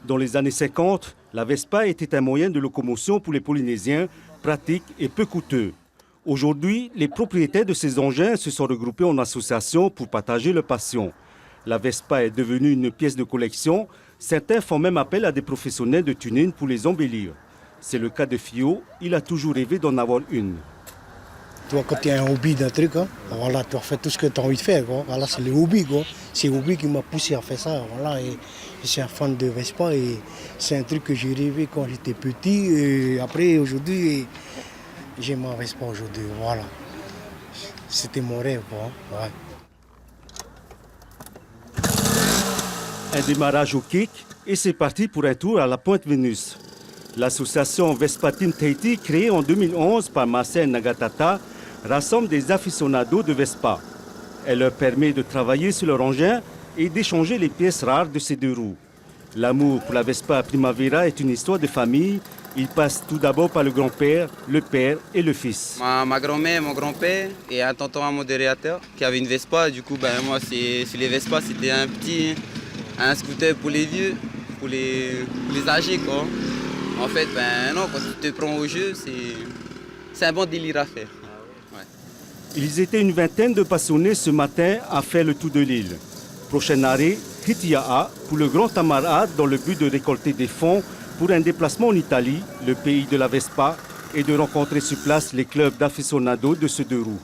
Dans les années 50, la Vespa était un moyen de locomotion pour les Polynésiens, pratique et peu coûteux. Aujourd'hui, les propriétaires de ces engins se sont regroupés en association pour partager leur passion. La Vespa est devenue une pièce de collection. Certains font même appel à des professionnels de tuning pour les embellir. C'est le cas de Fio, il a toujours rêvé d'en avoir une. Tu vois, quand tu as un hobby d'un truc, hein, voilà, tu fais tout ce que tu as envie de faire. Quoi. Voilà, c'est le hobby. Quoi. C'est le hobby qui m'a poussé à faire ça. Voilà, et je suis un fan de Vespa et c'est un truc que j'ai rêvé quand j'étais petit. Et après, aujourd'hui, j'ai ma Vespa aujourd'hui. Voilà. C'était mon rêve. Quoi. Ouais. Un démarrage au kick et c'est parti pour un tour à la Pointe Vénus. L'association Vespa Team Tahiti, créée en 2011 par Marcel Nagatata, rassemble des aficionados de Vespa. Elle leur permet de travailler sur leur engin et d'échanger les pièces rares de ces deux roues. L'amour pour la Vespa Primavera est une histoire de famille. Il passe tout d'abord par le grand-père, le père et le fils. Ma grand-mère, mon grand-père et un tonton modérateur qui avait une Vespa. Du coup, moi, sur les Vespa, c'était un scooter pour les vieux, pour les âgés, quoi. En fait, non, quand tu te prends au jeu, c'est un bon délire à faire. Ouais. Ils étaient une vingtaine de passionnés ce matin à faire le tour de l'île. Prochain arrêt, Hitia'a, pour le Grand Tamarad, dans le but de récolter des fonds pour un déplacement en Italie, le pays de la Vespa, et de rencontrer sur place les clubs d'aficionados de ces deux roues.